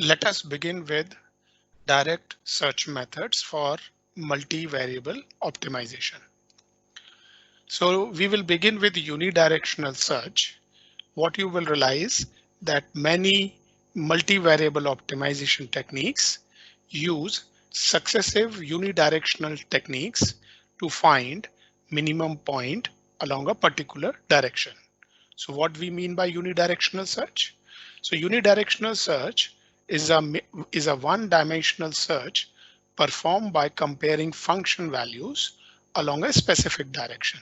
Let us begin with direct search methods for multivariable optimization. So we will begin with unidirectional search. What you will realize that many multivariable optimization techniques use successive unidirectional techniques to find minimum point along a particular direction. So what we mean by unidirectional search? So unidirectional search is a one-dimensional search performed by comparing function values along a specific direction.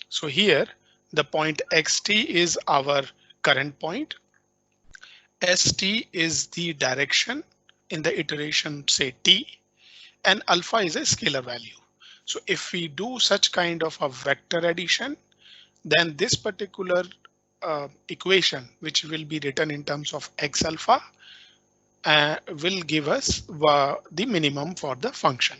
So here the point xt is our current point. St is the direction in the iteration say t, and alpha is a scalar value. So if we do such kind of a vector addition, then this particular equation, which will be written in terms of x alpha, will give us the minimum for the function.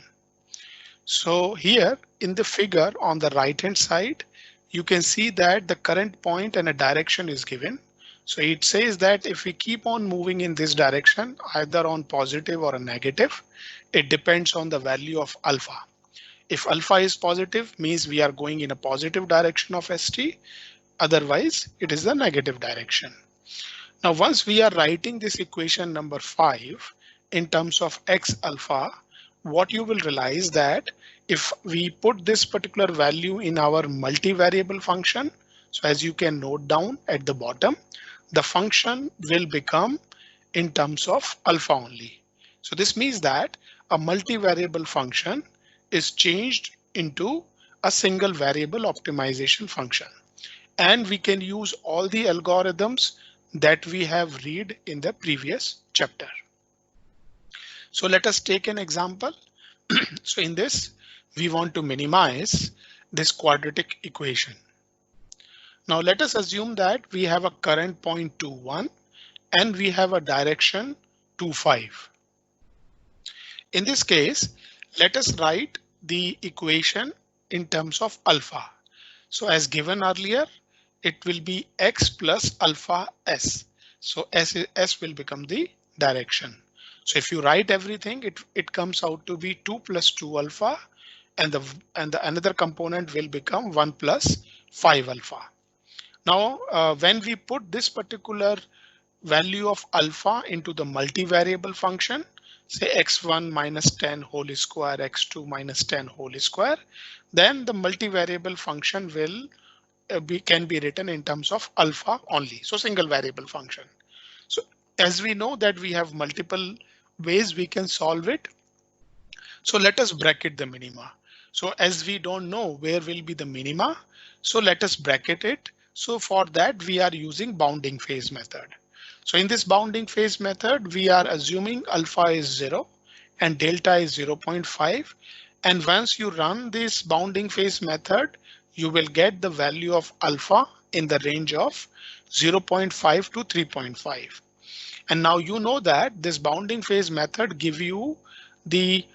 So here in the figure on the right hand side, you can see that the current point and a direction is given. So it says that if we keep on moving in this direction, either on positive or a negative, it depends on the value of alpha. If alpha is positive, means we are going in a positive direction of st. Otherwise, it is the negative direction. Now, once we are writing this equation number 5 in terms of x alpha, what you will realize that if we put this particular value in our multivariable function, so as you can note down at the bottom, the function will become in terms of alpha only. So this means that a multivariable function is changed into a single variable optimization function. And we can use all the algorithms that we have read in the previous chapter. So let us take an example. So in this, we want to minimize this quadratic equation. Now let us assume that we have a current point 2, 1, and we have a direction 2, 5. In this case, let us write the equation in terms of alpha. So as given earlier, it will be x plus alpha s. So s will become the direction. So if you write everything, it comes out to be 2 plus 2 alpha, and the another component will become 1 plus 5 alpha. Now, when we put this particular value of alpha into the multivariable function, say x1 minus 10 whole square, x2 minus 10 whole square, then the multivariable function will can be written in terms of alpha only, so single variable function. So as we know that we have multiple ways we can solve it. So let us bracket the minima. So as we don't know where will be the minima, so let us bracket it. So for that we are using bounding phase method. So in this bounding phase method, we are assuming alpha is 0 and delta is 0.5. And once you run this bounding phase method, you will get the value of alpha in the range of 0.5 to 3.5. And now you know that this bounding phase method give you the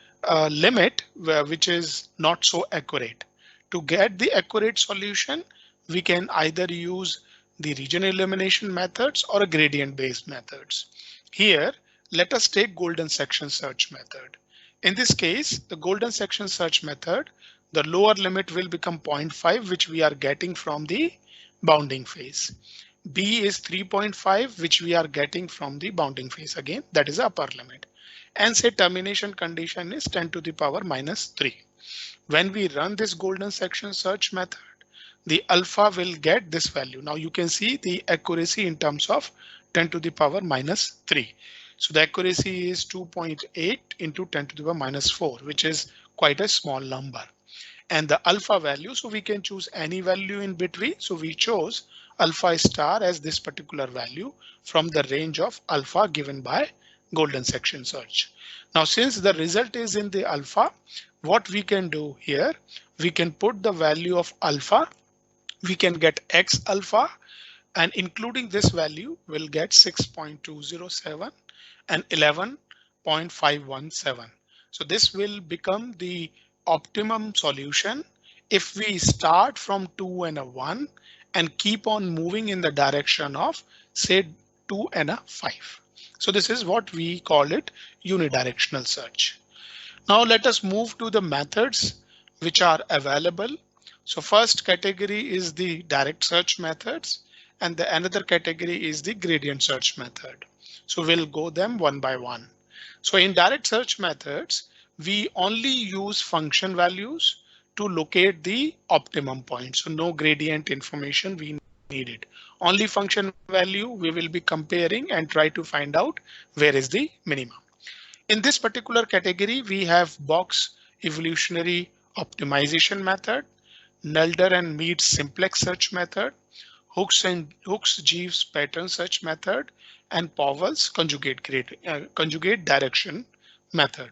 limit which is not so accurate. To get the accurate solution, we can either use the regional elimination methods or a gradient based methods. Here, let us take golden section search method. In this case, the golden section search method, the lower limit will become 0.5, which we are getting from the bounding phase. B is 3.5, which we are getting from the bounding phase. Again, that is the upper limit. And say termination condition is 10 to the power minus 3. When we run this golden section search method, the alpha will get this value. Now you can see the accuracy in terms of 10 to the power minus 3. So the accuracy is 2.8 into 10 to the power minus 4, which is quite a small number. And the alpha value, so we can choose any value in between. So we chose alpha star as this particular value from the range of alpha given by golden section search. Now, since the result is in the alpha, what we can do here, we can put the value of alpha. We can get x alpha, and including this value, we'll get 6.207 and 11.517. So this will become the optimum solution if we start from 2 and a 1 and keep on moving in the direction of say 2 and a 5. So this is what we call it unidirectional search. Now let us move to the methods which are available. So first category is the direct search methods, and the another category is the gradient search method. So we'll go them one by one. So in direct search methods, we only use function values to locate the optimum point. So no gradient information we needed. Only function value we will be comparing and try to find out where is the minimum. In this particular category, we have box evolutionary optimization method, Nelder and Mead simplex search method, Hooks Jeeves pattern search method, and Powell's conjugate direction method.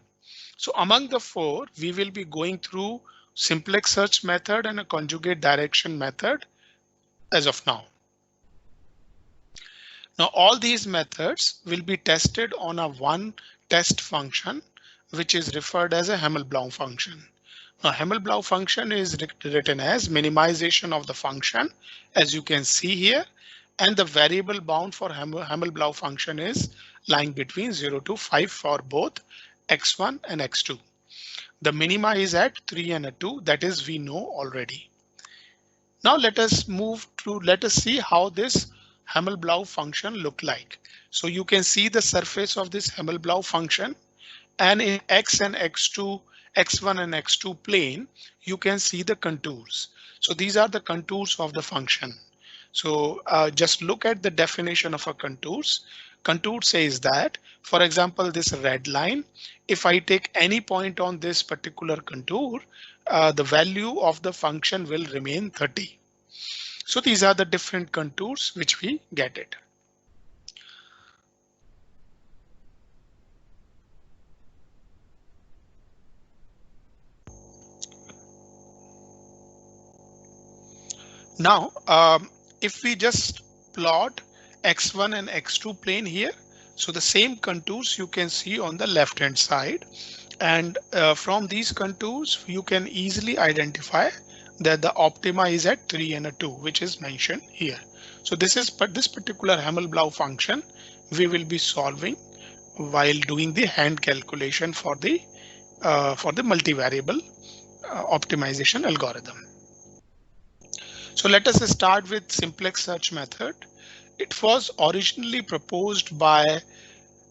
So among the four, we will be going through simplex search method and a conjugate direction method as of now. Now all these methods will be tested on a one test function, which is referred as a Himmelblau function. Now Himmelblau function is written as minimization of the function, as you can see here, and the variable bound for Himmelblau function is lying between 0 to 5 for both x1 and x2. The minima is at 3 and a 2, that is we know already. Now let us see how this Himmelblau function look like. So you can see the surface of this Himmelblau function, and in x and x2, x1 and x2 plane, you can see the contours. So these are the contours of the function. So just look at the definition of a contours. Contour says that, for example, this red line, if I take any point on this particular contour, the value of the function will remain 30. So these are the different contours which we get it. Now, if we just plot x1 and x2 plane here, so the same contours you can see on the left hand side, and from these contours you can easily identify that the optima is at 3 and a 2, which is mentioned here. So this particular Himmelblau function we will be solving while doing the hand calculation for the multivariable optimization algorithm. So let us start with simplex search method. It was originally proposed by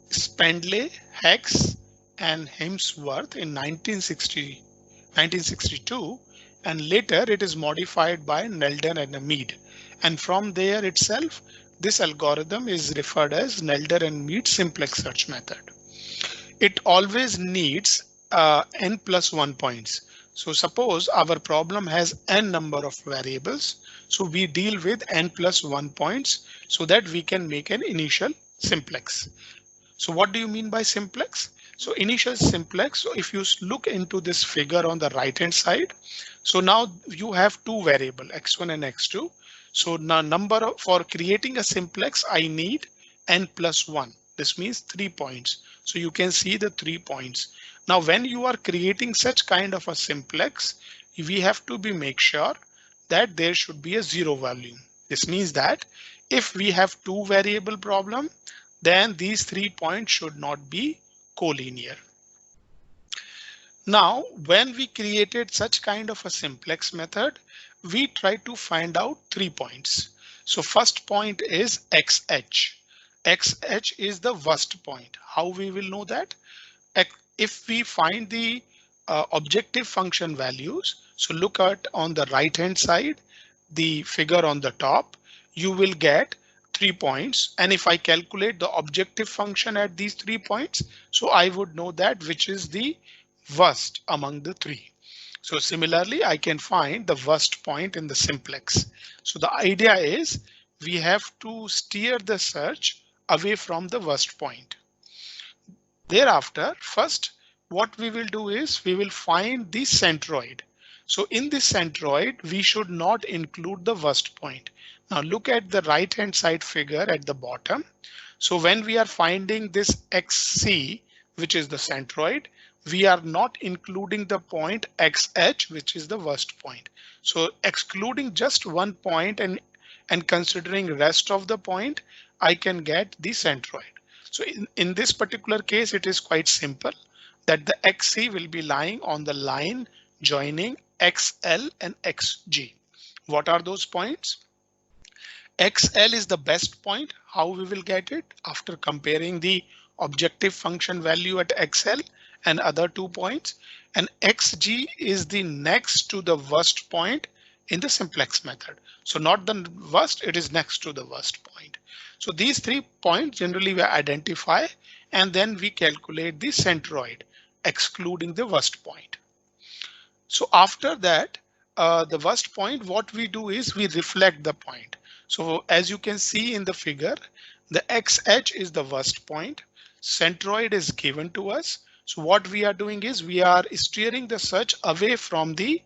Spendley, Hex, and Hemsworth in 1962, and later it is modified by Nelder and Mead. And from there itself, this algorithm is referred as Nelder and Mead simplex search method. It always needs n+1 points. So suppose our problem has n number of variables. So we deal with n+1 points so that we can make an initial simplex. So what do you mean by simplex? So initial simplex, so if you look into this figure on the right hand side, so now you have two variables, x1 and x2. So now for creating a simplex, I need n+1. This means 3 points. So you can see the 3 points. Now, when you are creating such kind of a simplex, we have to make sure that there should be a 0 value. This means that if we have two variable problem, then these 3 points should not be collinear. Now, when we created such kind of a simplex method, we try to find out 3 points. So first point is xh. Xh is the worst point. How we will know that? If we find the objective function values, so look at on the right hand side, the figure on the top, you will get 3 points. And if I calculate the objective function at these 3 points, so I would know that which is the worst among the 3. So similarly, I can find the worst point in the simplex. So the idea is we have to steer the search away from the worst point. Thereafter, first, what we will do is we will find the centroid. So in this centroid, we should not include the worst point. Now look at the right hand side figure at the bottom. So when we are finding this XC, which is the centroid, we are not including the point XH, which is the worst point. So excluding just one point and considering rest of the point, I can get the centroid. So in this particular case, it is quite simple that the XC will be lying on the line joining XL and XG. What are those points? XL is the best point. How we will get it? After comparing the objective function value at XL and other 2 points, and XG is the next to the worst point in the simplex method. So not the worst, it is next to the worst point. So these 3 points generally we identify, and then we calculate the centroid excluding the worst point. So after that, the worst point, what we do is we reflect the point. So as you can see in the figure, the X edge is the worst point. Centroid is given to us. So what we are doing is we are steering the search away from the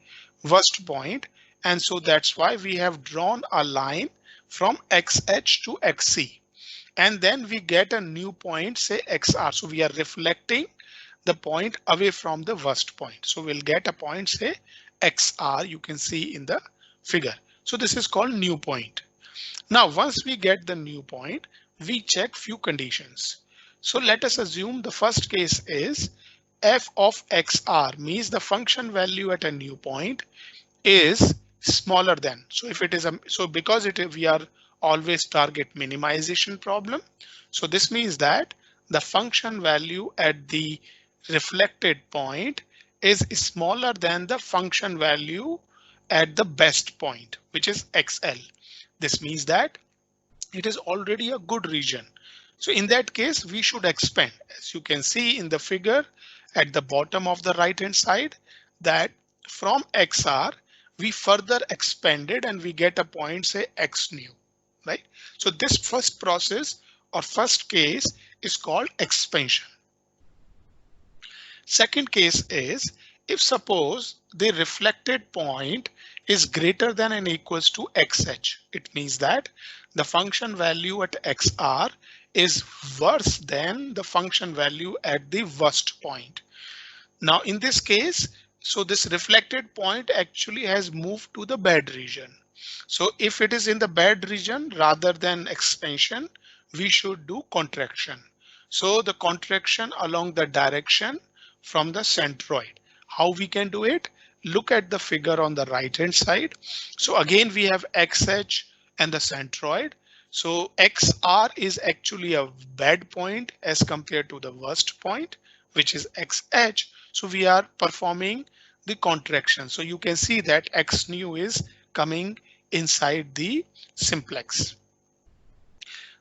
worst point. And so that's why we have drawn a line from X edge to XC. And then we get a new point, say XR. So we are reflecting the point away from the worst point. So we'll get a point, say XR, you can see in the figure. So this is called new point. Now, once we get the new point, we check few conditions. So let us assume the first case is f of XR, means the function value at a new point is smaller than. So if it is because we are always target minimization problem. So this means that the function value at the reflected point is smaller than the function value at the best point, which is XL. This means that it is already a good region. So in that case, we should expand. As you can see in the figure at the bottom of the right hand side, that from XR, we further expanded and we get a point, say X new, right? So this first process or first case is called expansion. Second case is if suppose the reflected point is greater than and equals to XH. It means that the function value at XR is worse than the function value at the worst point. Now in this case, so this reflected point actually has moved to the bad region. So if it is in the bad region rather than expansion, we should do contraction. So the contraction along the direction from the centroid. How we can do it? Look at the figure on the right hand side. So again, we have XH and the centroid. So XR is actually a bad point as compared to the worst point, which is XH. So we are performing the contraction. So you can see that X new is coming inside the simplex.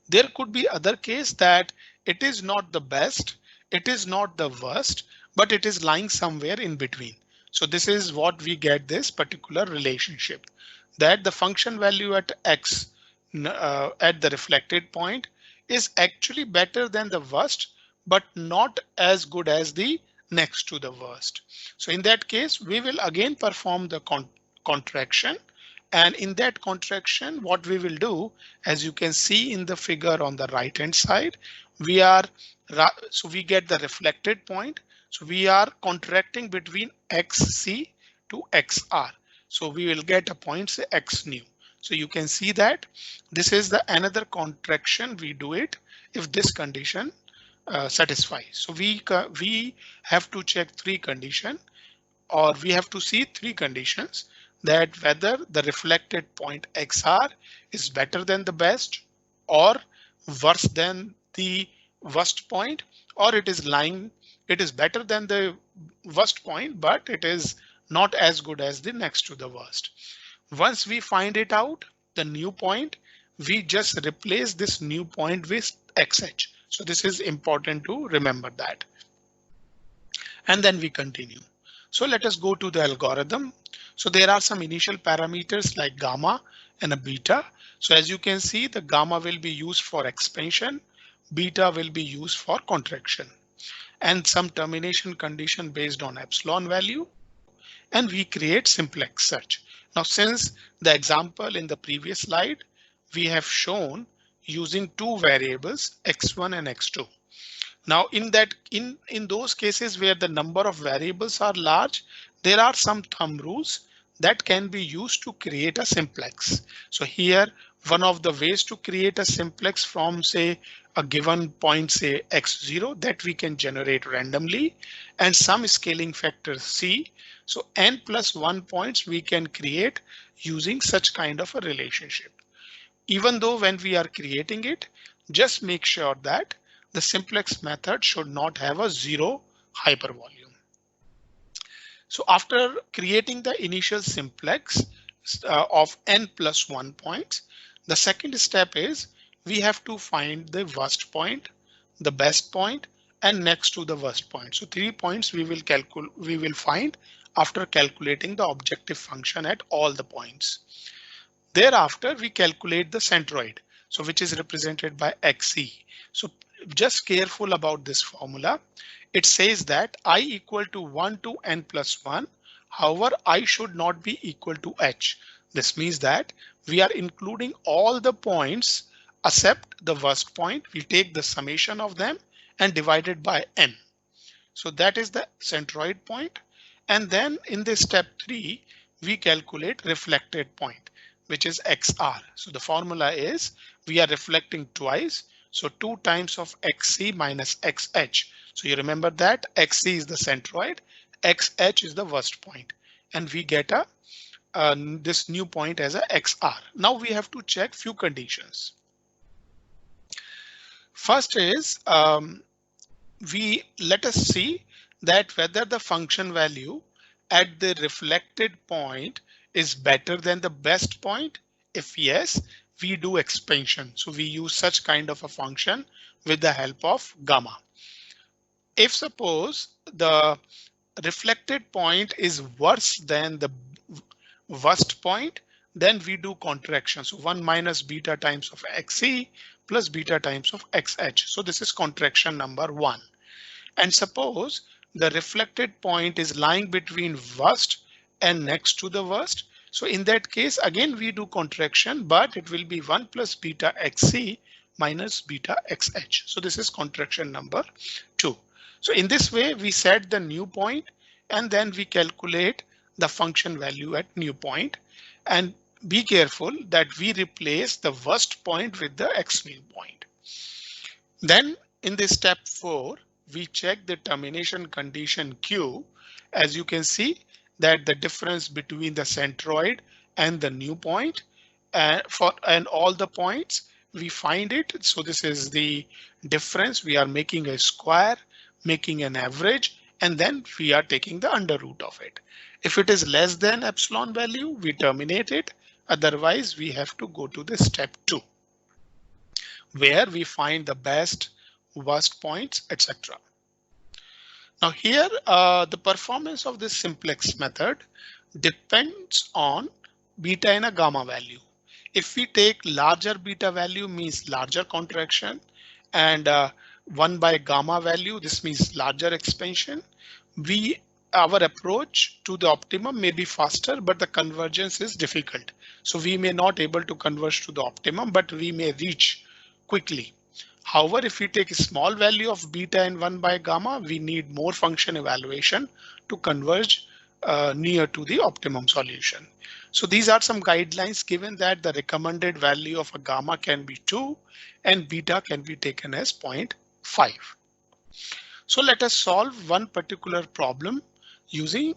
There could be other case that it is not the best, it is not the worst, but it is lying somewhere in between. So this is what we get this particular relationship, that the function value at X at the reflected point is actually better than the worst, but not as good as the next to the worst. So in that case, we will again perform the contraction. And in that contraction, what we will do, as you can see in the figure on the right hand side, we get the reflected point. So we are contracting between XC to XR. So we will get a point, say X new. So you can see that this is the another contraction. We do it if this condition satisfies. So we have to check 3 conditions, or we have to see 3 conditions, that whether the reflected point XR is better than the best or worse than the worst point, or it is better than the worst point, but it is not as good as the next to the worst. Once we find it out, the new point, we just replace this new point with XH. So this is important to remember that. And then we continue. So let us go to the algorithm. So there are some initial parameters like gamma and a beta. So as you can see, the gamma will be used for expansion, beta will be used for contraction, and some termination condition based on epsilon value. And we create simplex search. Now, since the example in the previous slide, we have shown using 2 variables, x1 and x2. Now in those cases where the number of variables are large, there are some thumb rules that can be used to create a simplex. So here, one of the ways to create a simplex from say a given point, say x0, that we can generate randomly, and some scaling factor c. So n plus 1 points we can create using such kind of a relationship. Even though when we are creating it, just make sure that the simplex method should not have a zero hypervolume. So after creating the initial simplex of n plus 1 points, the second step is we have to find the worst point, the best point, and next to the worst point. So 3 points we will find after calculating the objective function at all the points. Thereafter, we calculate the centroid, so which is represented by XC. So just careful about this formula. It says that I equal to 1 to n plus 1. However, I should not be equal to h. This means that we are including all the points except the worst point. We take the summation of them and divide it by n. So that is the centroid point. And then in this step 3, we calculate reflected point, which is XR. So the formula is we are reflecting twice. So 2 times of XC minus XH. So you remember that XC is the centroid, XH is the worst point, and we get this new point as a XR. Now we have to check few conditions. First is let us see that whether the function value at the reflected point is better than the best point. If yes, we do expansion. So we use such kind of a function with the help of gamma. If suppose the reflected point is worse than the worst point, then we do contraction. So 1 minus beta times of XC plus beta times of XH. So this is contraction number 1. And suppose the reflected point is lying between worst and next to the worst. So in that case, again, we do contraction, but it will be 1 plus beta XC minus beta XH. So this is contraction number 2. So in this way, we set the new point and then we calculate the function value at new point, and be careful that we replace the worst point with the x mean point. Then in this step 4, we check the termination condition Q. As you can see that the difference between the centroid and the new point and all the points we find it. So this is the difference. We are making a square, making an average, and then we are taking the under root of it. If it is less than epsilon value, we terminate it. Otherwise, we have to go to the step 2, where we find the best, worst points, etc. Now here, the performance of this simplex method depends on beta and a gamma value. If we take larger beta value means larger contraction, and 1 by gamma value, this means larger expansion. Our approach to the optimum may be faster, but the convergence is difficult. So we may not able to converge to the optimum, but we may reach quickly. However, if we take a small value of beta and 1 by gamma, we need more function evaluation to converge near to the optimum solution. So these are some guidelines given that the recommended value of a gamma can be 2 and beta can be taken as 0.5. So let us solve one particular problem using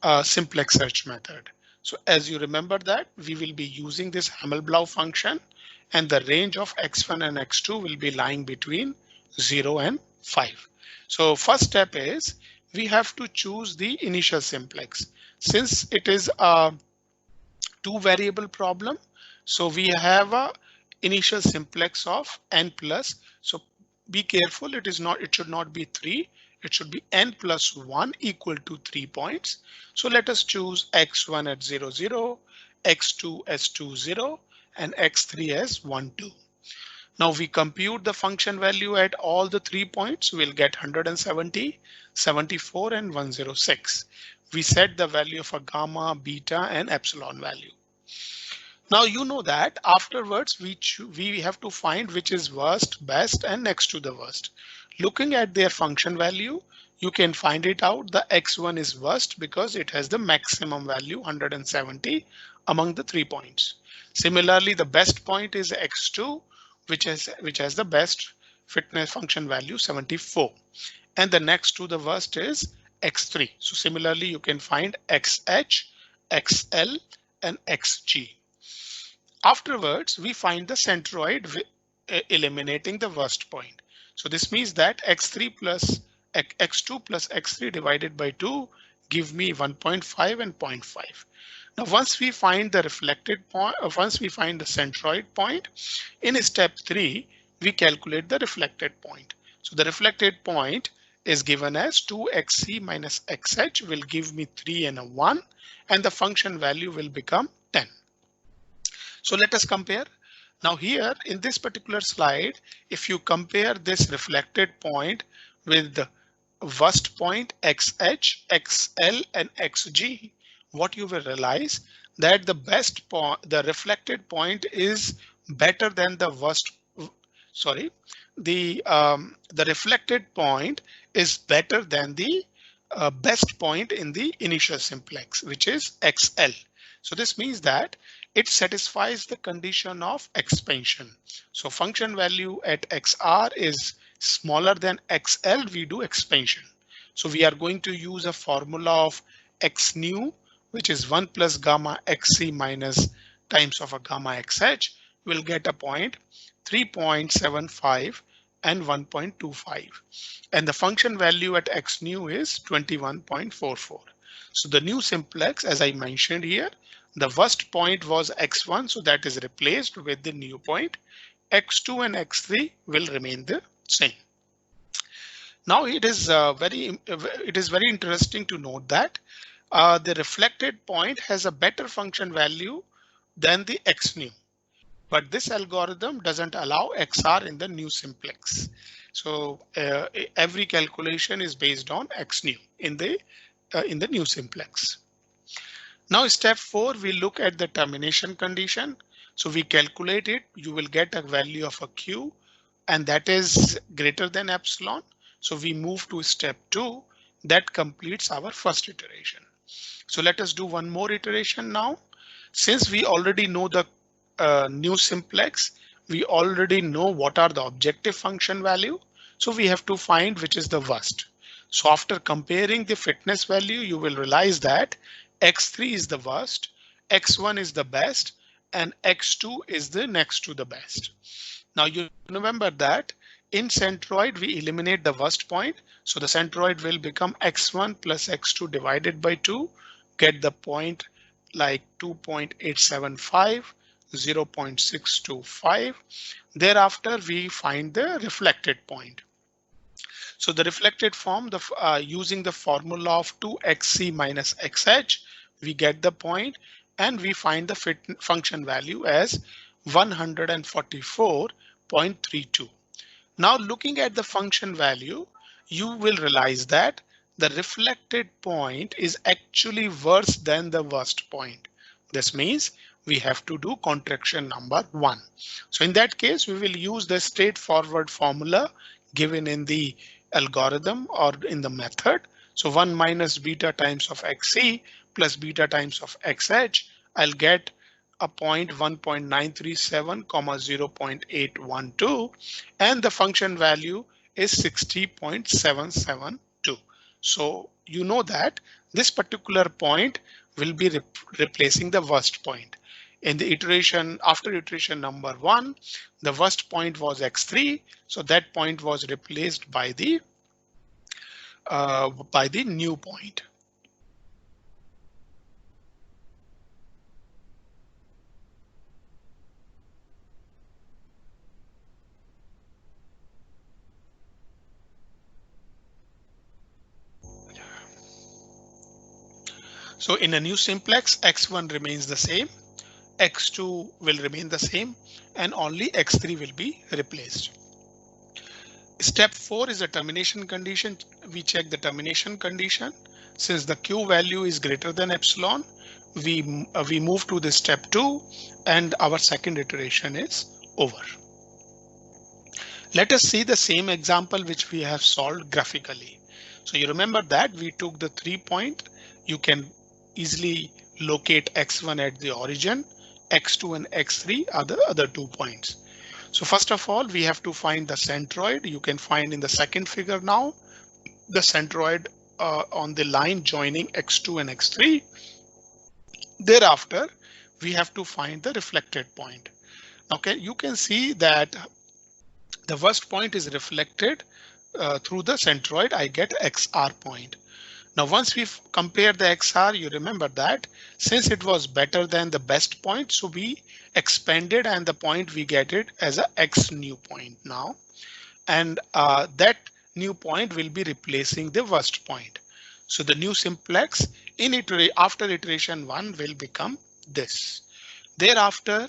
a simplex search method. So as you remember that we will be using this Himmelblau function, and the range of x1 and x2 will be lying between 0 and 5. So first step is we have to choose the initial simplex. Since it is a 2-variable problem, so we have a initial simplex of n plus. So be careful, it should not be 3. It should be n plus 1 equal to 3 points. So let us choose x1 at 0, 0, x2 as 2, 0, and x3 as 1, 2. Now we compute the function value at all the 3 points. We'll get 170, 74, and 106. We set the value of a gamma, beta, and epsilon value. Now you know that afterwards we have to find which is worst, best, and next to the worst. Looking at their function value, you can find it out. The x1 is worst because it has the maximum value 170 among the 3 points. Similarly, the best point is x2, which has the best fitness function value 74. And the next to the worst is x3. So similarly, you can find xh, xl, and xg. Afterwards, we find the centroid eliminating the worst point. So this means that x2 plus x3 divided by 2 give me 1.5 and 0.5. Now, once we find the reflected point, once we find the centroid point, in step 3, we calculate the reflected point. So the reflected point is given as 2xc minus xh will give me 3 and a 1, and the function value will become 10. So let us compare. Now here in this particular slide, if you compare this reflected point with the worst point xh, xl, and xg, what you will realize that the reflected point is better than the worst. Sorry, the reflected point is better than the best point in the initial simplex, which is xl. So this means that it satisfies the condition of expansion. So function value at xr is smaller than xl, we do expansion. So we are going to use a formula of x nu, which is 1 plus gamma xc minus times of a gamma xh. We'll get a point 3.75 and 1.25. And the function value at x nu is 21.44. So the new simplex, as I mentioned here, the worst point was x1, so that is replaced with the new point. x2 and x3 will remain the same. Now it is very interesting to note that the reflected point has a better function value than the x nu. But this algorithm doesn't allow XR in the new simplex. So every calculation is based on x nu in the new simplex. Now step 4, we look at the termination condition. So we calculate it. You will get a value of a Q, and that is greater than epsilon. So we move to step 2. That completes our first iteration. So let us do one more iteration now. Since we already know the new simplex, we already know what are the objective function value. So we have to find which is the worst. So after comparing the fitness value, you will realize that x3 is the worst, x1 is the best, and x2 is the next to the best. Now you remember that in centroid, we eliminate the worst point. So the centroid will become x1 plus x2 divided by 2, get the point like 2.875, 0.625. Thereafter, we find the reflected point. So the reflected form, using the formula of 2xc minus xh, we get the point, and we find the function value as 144.32. Now looking at the function value, you will realize that the reflected point is actually worse than the worst point. This means we have to do contraction number 1. So in that case, we will use the straightforward formula given in the algorithm or in the method. So 1 minus beta times of xc plus beta times of xh, I'll get a point 1.937, 0.812, and the function value is 60.772. So you know that this particular point will be replacing the worst point. In the iteration, after iteration number 1, the worst point was x3, so that point was replaced by the new point. So in a new simplex, x1 remains the same, x2 will remain the same, and only x3 will be replaced. Step 4 is a termination condition. We check the termination condition. Since the Q value is greater than epsilon, we move to the step 2, and our second iteration is over. Let us see the same example which we have solved graphically. So you remember that we took the 3 point. You can easily locate x1 at the origin, x2 and x3 are the other 2 points. So first of all, we have to find the centroid. You can find in the second figure now, the centroid on the line joining x2 and x3. Thereafter, we have to find the reflected point. Okay, you can see that the worst point is reflected through the centroid. I get XR point. Now, once we compare the XR, you remember that since it was better than the best point, so we expanded and the point we get it as a X new point now. And that new point will be replacing the worst point. So the new simplex after iteration 1 will become this. Thereafter,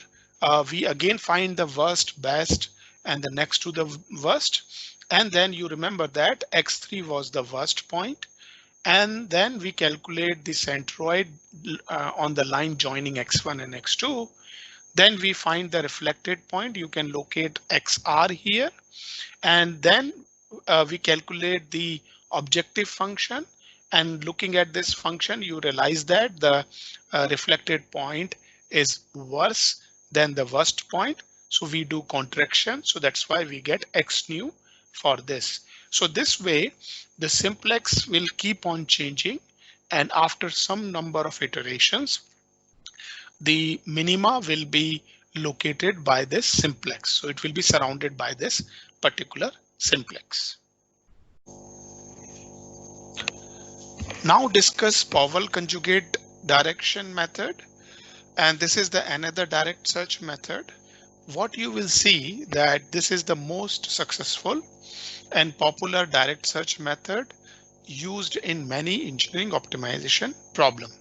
we again find the worst, best, and the next to the worst. And then you remember that x3 was the worst point. And then we calculate the centroid on the line joining x1 and x2. Then we find the reflected point. You can locate xr here. And then we calculate the objective function. And looking at this function, you realize that the reflected point is worse than the worst point. So we do contraction. So that's why we get x new for this. So this way, the simplex will keep on changing. And after some number of iterations, the minima will be located by this simplex. So it will be surrounded by this particular simplex. Now discuss Powell conjugate direction method. And this is the another direct search method. What you will see that this is the most successful and popular direct search method used in many engineering optimization problem.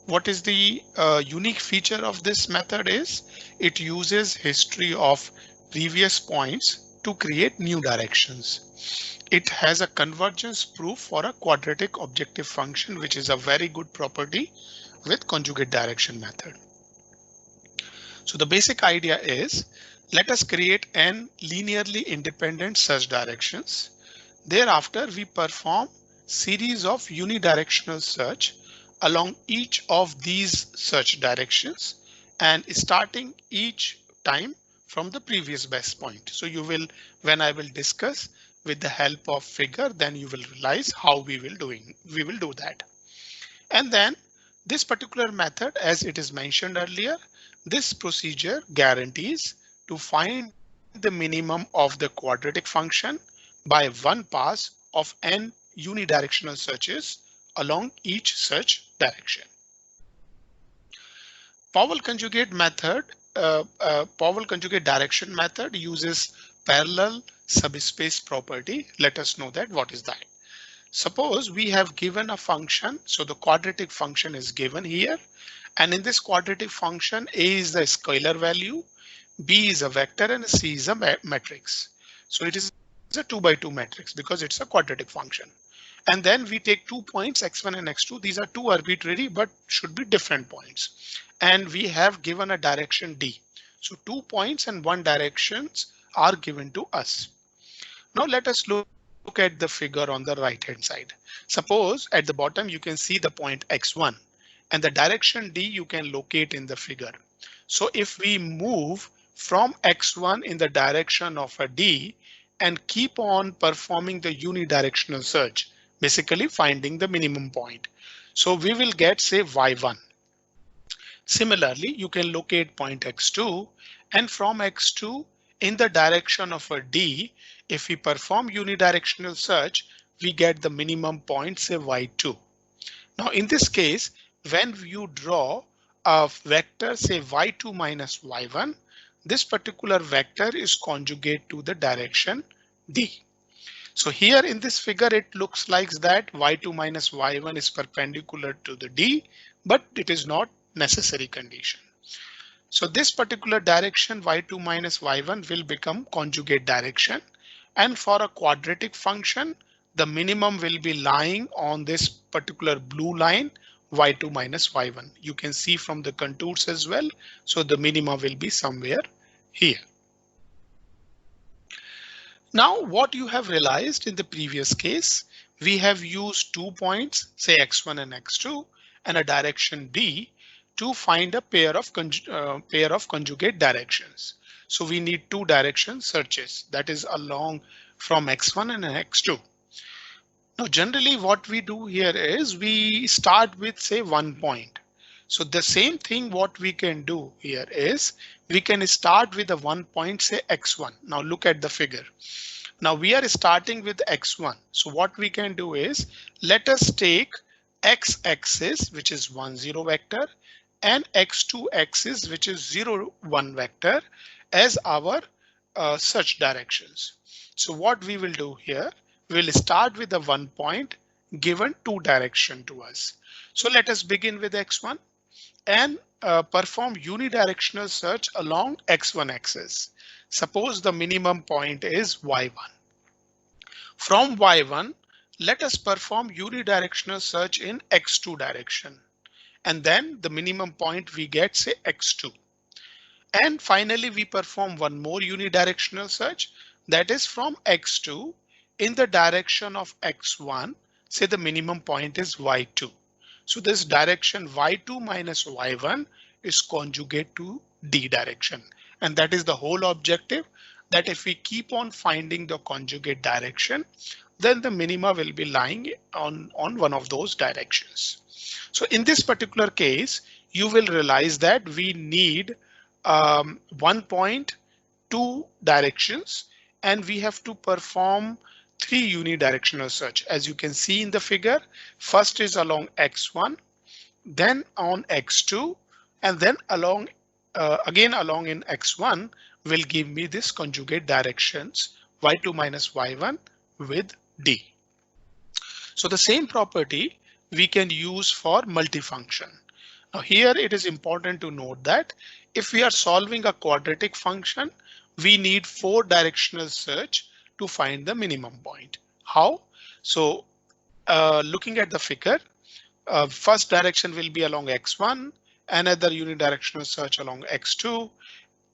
What is the unique feature of this method is it uses history of previous points to create new directions. It has a convergence proof for a quadratic objective function, which is a very good property with conjugate direction method. So the basic idea is let us create n linearly independent search directions. Thereafter, we perform series of unidirectional search along each of these search directions and starting each time from the previous best point. So you will, when I will discuss with the help of figure, then you will realize how we will do that. And then this particular method, as it is mentioned earlier, this procedure guarantees to find the minimum of the quadratic function by one pass of n unidirectional searches along each search direction. Powell conjugate direction method uses parallel subspace property. Let us know that what is that. Suppose we have given a function. So the quadratic function is given here. And in this quadratic function, A is the scalar value, B is a vector, and C is a matrix. So it is a 2 by 2 matrix because it's a quadratic function. And then we take 2 points, x1 and x2. These are two arbitrary, but should be different points. And we have given a direction D. So 2 points and 1 directions are given to us. Now let us look at the figure on the right hand side. Suppose at the bottom, you can see the point x1 and the direction D you can locate in the figure. So if we move from x1 in the direction of a D and keep on performing the unidirectional search, basically finding the minimum point. So we will get, say, y1. Similarly, you can locate point x2 and from x2 in the direction of a D, if we perform unidirectional search, we get the minimum point, say y2. Now in this case, when you draw a vector, say y2 minus y1, this particular vector is conjugate to the direction D. So here in this figure, it looks like that y2 minus y1 is perpendicular to the D, but it is not necessary condition. So this particular direction y2 minus y1 will become conjugate direction. And for a quadratic function, the minimum will be lying on this particular blue line y2 minus y1. You can see from the contours as well. So the minima will be somewhere here. Now what you have realized in the previous case, we have used 2 points, say x1 and x2, and a direction D to find a pair of conjugate directions. So we need 2 direction searches, that is along from x1 and x2. Now, generally what we do here is we start with say 1 point. So the same thing what we can do here is we can start with a 1 point, say x1. Now look at the figure. Now we are starting with x1. So what we can do is let us take x-axis, which is 1, 0 vector, and x2 axis, which is 0, 1 vector, as our search directions. So what we will do here, we'll start with the 1 point given 2 direction to us. So let us begin with x1 and perform unidirectional search along x1 axis. Suppose the minimum point is y1. From y1, let us perform unidirectional search in x2 direction. And then the minimum point we get, say x2. And finally, we perform one more unidirectional search, that is from x2 in the direction of x1, say the minimum point is y2. So this direction y2 minus y1 is conjugate to D direction. And that is the whole objective, that if we keep on finding the conjugate direction, then the minima will be lying on one of those directions. So in this particular case, you will realize that we need 1 point, 2 directions, and we have to perform 3 unidirectional search. As you can see in the figure, first is along x1, then on x2, and then along again along in x1 will give me this conjugate directions y2 minus y1 with D. So the same property we can use for multifunction. Now here it is important to note that if we are solving a quadratic function, we need 4 directional search to find the minimum point. How? So looking at the figure, first direction will be along x1, another unidirectional search along x2,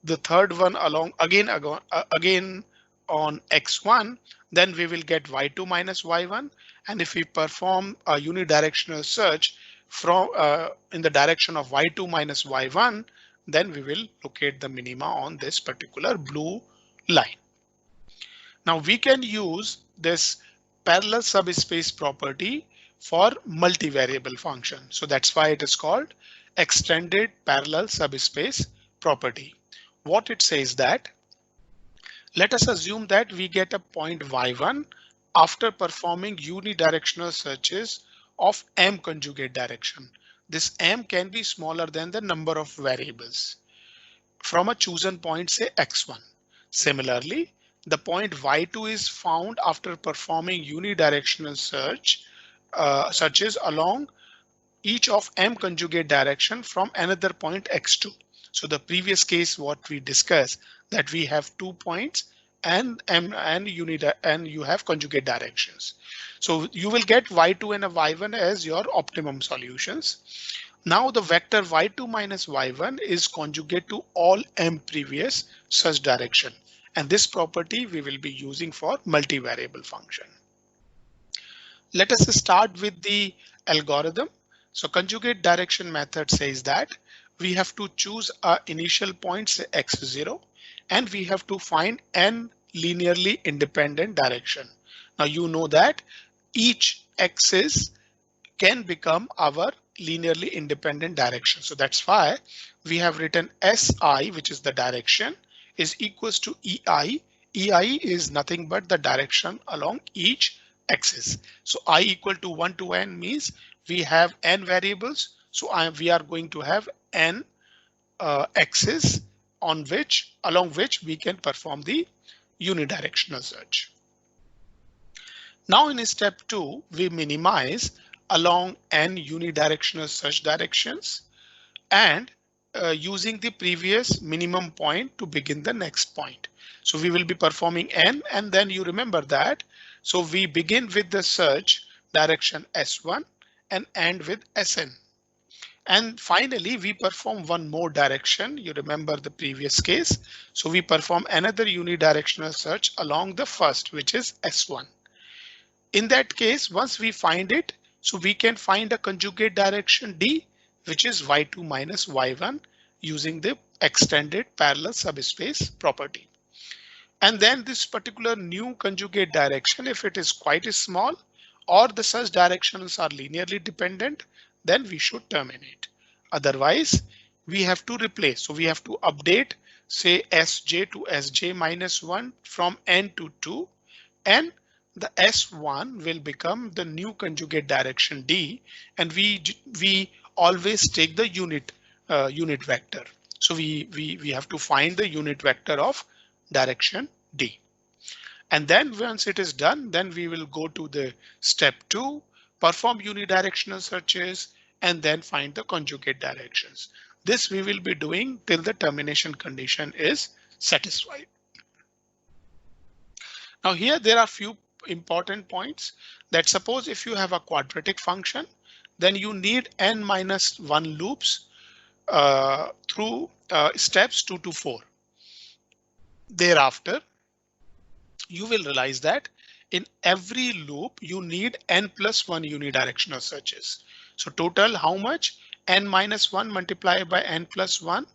the third one along again on x1, then we will get y2 minus y1. And if we perform a unidirectional search from in the direction of y2 minus y1, then we will locate the minima on this particular blue line. Now we can use this parallel subspace property for multivariable function. So that's why it is called extended parallel subspace property. What it says that, let us assume that we get a point y1 after performing unidirectional searches of m conjugate direction. This m can be smaller than the number of variables from a chosen point, say x1. Similarly, the point y2 is found after performing unidirectional searches along each of m conjugate direction from another point x2. So the previous case what we discussed, that we have 2 points and you have conjugate directions. So you will get y2 and a y1 as your optimum solutions. Now the vector y2 minus y1 is conjugate to all m previous such direction. And this property we will be using for multivariable function. Let us start with the algorithm. So conjugate direction method says that we have to choose an initial point, say x0, and we have to find n linearly independent direction. Now you know that each axis can become our linearly independent direction. So that's why we have written SI, which is the direction, is equals to EI. EI is nothing but the direction along each axis. So I equal to 1 to n means we have n variables. So we are going to have n axis along which we can perform the unidirectional search. Now in step 2, we minimize along n unidirectional search directions and using the previous minimum point to begin the next point. So we will be performing n, and then you remember that. So we begin with the search direction S1 and end with Sn. And finally, we perform one more direction. You remember the previous case. So we perform another unidirectional search along the first, which is S1. in that case, once we find it, so we can find a conjugate direction D, which is y2 minus y1 using the extended parallel subspace property. And then this particular new conjugate direction, if it is quite small or the such directions are linearly dependent, then we should terminate. Otherwise, we have to replace. So we have to update, say Sj to Sj minus 1 from n to 2, and the S1 will become the new conjugate direction D, and we always take the unit vector. So we have to find the unit vector of direction D. And then once it is done, then we will go to the step 2, perform unidirectional searches, and then find the conjugate directions. This we will be doing till the termination condition is satisfied. Now here there are few important points that suppose if you have a quadratic function, then you need n minus 1 loops through steps 2 to 4. Thereafter, you will realize that in every loop you need n plus 1 unidirectional searches. So total how much? N minus 1 multiplied by n plus 1,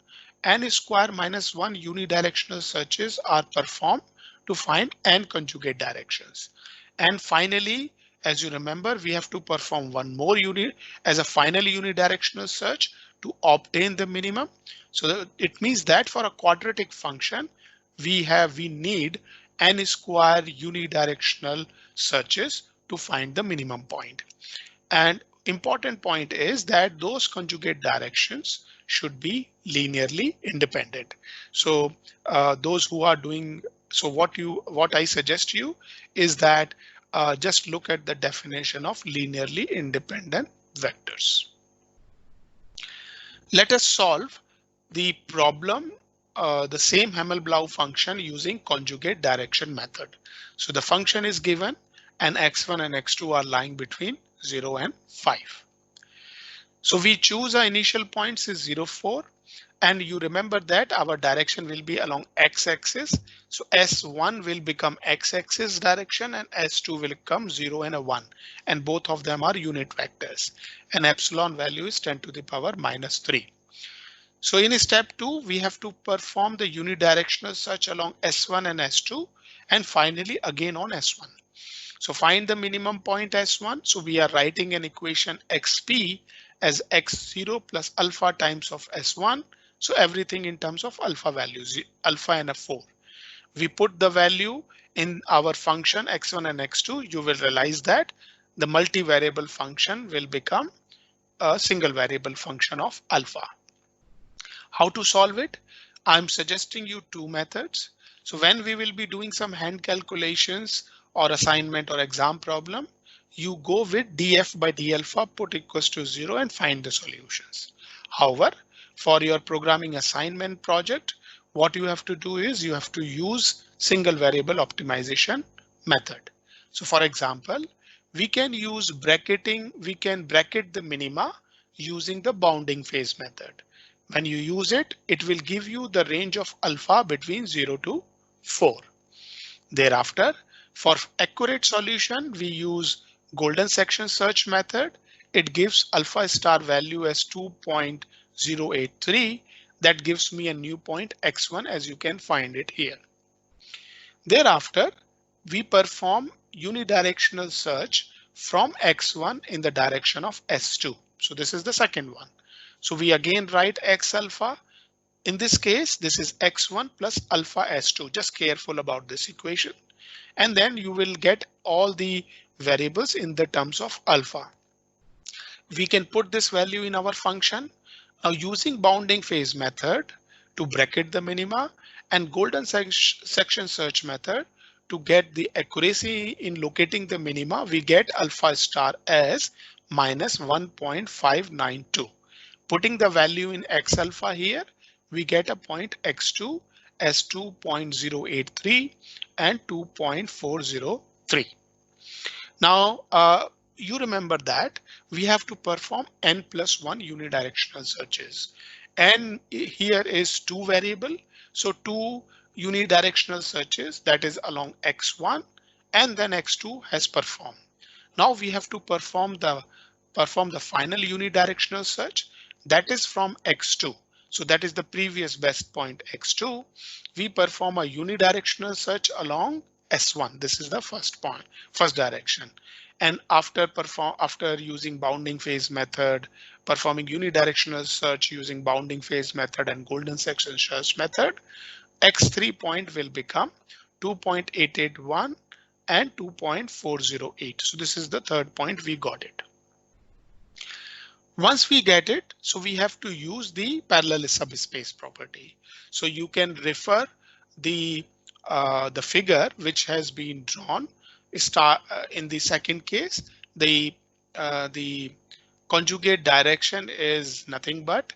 n square minus 1 unidirectional searches are performed to find n conjugate directions. And finally, as you remember, we have to perform one more unit as a final unidirectional search to obtain the minimum. So it means that for a quadratic function, we need n square unidirectional searches to find the minimum point. And important point is that those conjugate directions should be linearly independent. So those who are doing, so what I suggest you is that just look at the definition of linearly independent vectors. Let us solve the problem, the same Himmelblau function using conjugate direction method. So the function is given and x1 and x2 are lying between 0 and 5. So we choose our initial points is 0, 4. And you remember that our direction will be along x-axis. So S1 will become x-axis direction and S2 will become 0 and a 1. And both of them are unit vectors. And epsilon value is 10 to the power minus 3. So in step 2, we have to perform the unidirectional search along S1 and S2 and finally again on S1. So find the minimum point S1. So we are writing an equation XP as x0 plus alpha times of S1. So everything in terms of alpha values, alpha and a 4. We put the value in our function x1 and x2. You will realize that the multivariable function will become a single variable function of alpha. How to solve it? I'm suggesting you two methods. So when we will be doing some hand calculations or assignment or exam problem, you go with df by d alpha, put equals to 0 and find the solutions. However, for your programming assignment project, what you have to do is you have to use single variable optimization method. So for example, we can use bracketing. We can bracket the minima using the bounding phase method. When you use it, it will give you the range of alpha between 0 to 4. Thereafter, for accurate solution, we use golden section search method. It gives alpha star value as 2.083. That gives me a new point x1 as you can find it here. Thereafter, we perform unidirectional search from x1 in the direction of s2. So this is the second one. So we again write x alpha. In this case, this is x1 plus alpha s2. Just careful about this equation. And then you will get all the variables in the terms of alpha. We can put this value in our function using bounding phase method to bracket the minima and golden section search method to get the accuracy in locating the minima. We get alpha star as minus 1.592. Putting the value in x alpha here, we get a point x2 as 2.083 and 2.403. Now, you remember that we have to perform n plus 1 unidirectional searches. N here is 2 variable. So 2 unidirectional searches, that is along x1 and then x2 has performed. Now we have to perform the final unidirectional search, that is from x2. So that is the previous best point x2. We perform a unidirectional search along s1. This is the first point, first direction. And after using bounding phase method, performing unidirectional search using bounding phase method and golden section search method, x3 point will become 2.881 and 2.408. So this is the third point, we got it. Once we get it, so we have to use the parallel subspace property. So you can refer the figure which has been drawn. In the second case, the conjugate direction is nothing but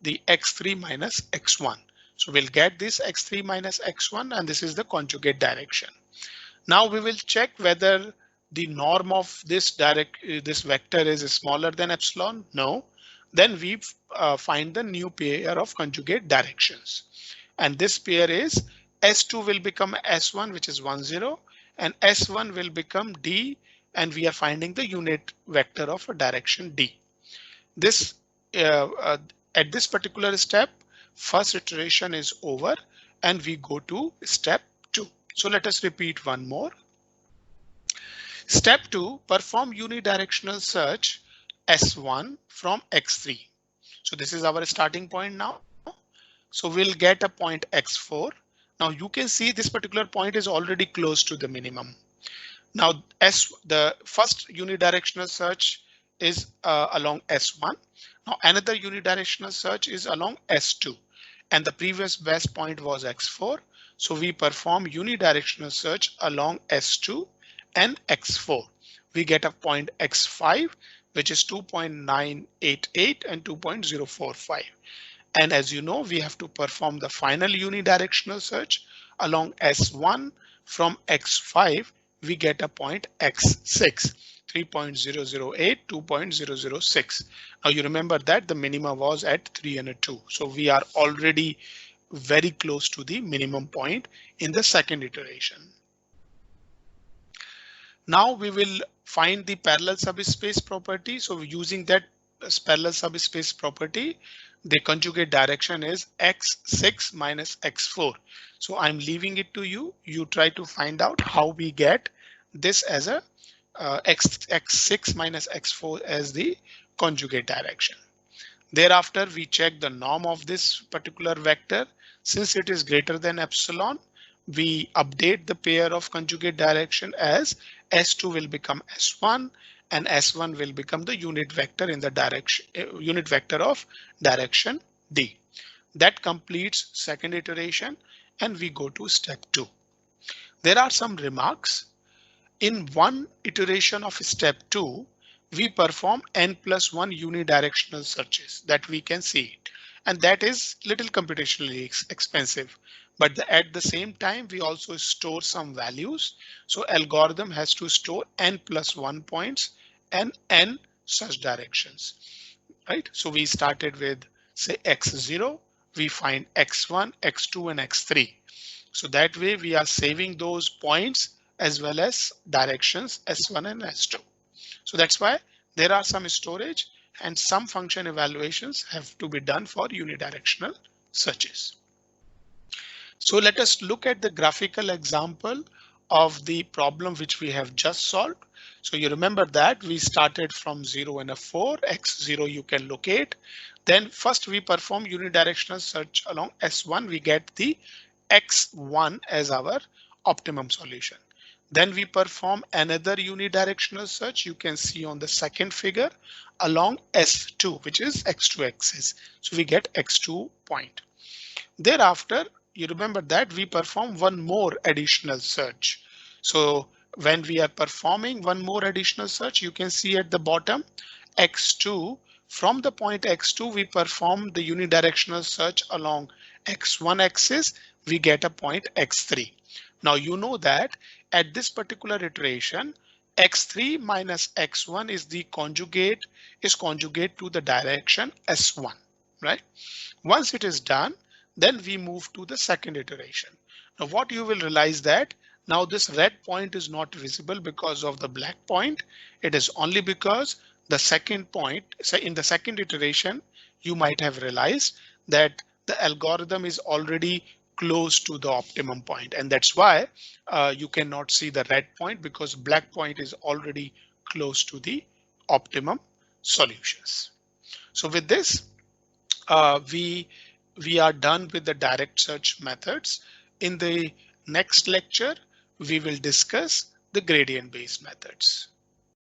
the x3 minus x1. So we'll get this x3 minus x1, and this is the conjugate direction. Now we will check whether the norm of this vector is smaller than epsilon. No. Then we find the new pair of conjugate directions. And this pair is S2 will become S1, which is 1, 0, and S1 will become D, and we are finding the unit vector of a direction D. This at this particular step, first iteration is over, and we go to step 2. So let us repeat one more. Step 2, perform unidirectional search S1 from X3. So this is our starting point now. So we'll get a point X4. Now you can see this particular point is already close to the minimum. Now the first unidirectional search is along S1. Now another unidirectional search is along S2. And the previous best point was X4. So we perform unidirectional search along S2 and X4. We get a point X5, which is 2.988 and 2.045. And as you know, we have to perform the final unidirectional search along S1. From X5, we get a point X6, 3.008, 2.006. Now you remember that the minima was at 3 and 2. So we are already very close to the minimum point in the second iteration. Now we will find the parallel subspace property. So using that parallel subspace property, the conjugate direction is x6 minus x4. So I'm leaving it to you. You try to find out how we get this as a x6 minus x4 as the conjugate direction. Thereafter, we check the norm of this particular vector. Since it is greater than epsilon, we update the pair of conjugate direction as S2 will become S1 and S1 will become the unit vector in the direction unit vector of direction D. That completes second iteration, and we go to step 2. There are some remarks. In one iteration of step 2, we perform n+1 unidirectional searches that we can see, and that is little computationally expensive. But at the same time, we also store some values. So algorithm has to store n+1 points and n such directions, right? So we started with say x0, we find x1, x2, and x3. So that way we are saving those points as well as directions S1 and S2. So that's why there are some storage and some function evaluations have to be done for unidirectional searches. So let us look at the graphical example of the problem which we have just solved. So you remember that we started from 0 and a 4, x0 you can locate. Then first we perform unidirectional search along S1. We get the x1 as our optimum solution. Then we perform another unidirectional search. You can see on the second figure along S2, which is x2 axis. So we get x2 point. Thereafter, you remember that we perform one more additional search. So when we are performing one more additional search, you can see at the bottom x2. From the point x2, we perform the unidirectional search along x1 axis. We get a point x3. Now you know that at this particular iteration, x3 minus x1 is the conjugate to the direction s1, right? Once it is done, then we move to the second iteration. Now what you will realize that Now this red point is not visible because of the black point. It is only because the second point, so in the second iteration, you might have realized that the algorithm is already close to the optimum point, and that's why you cannot see the red point because black point is already close to the optimum solutions. So with this, we are done with the direct search methods. In the next lecture, we will discuss the gradient based methods.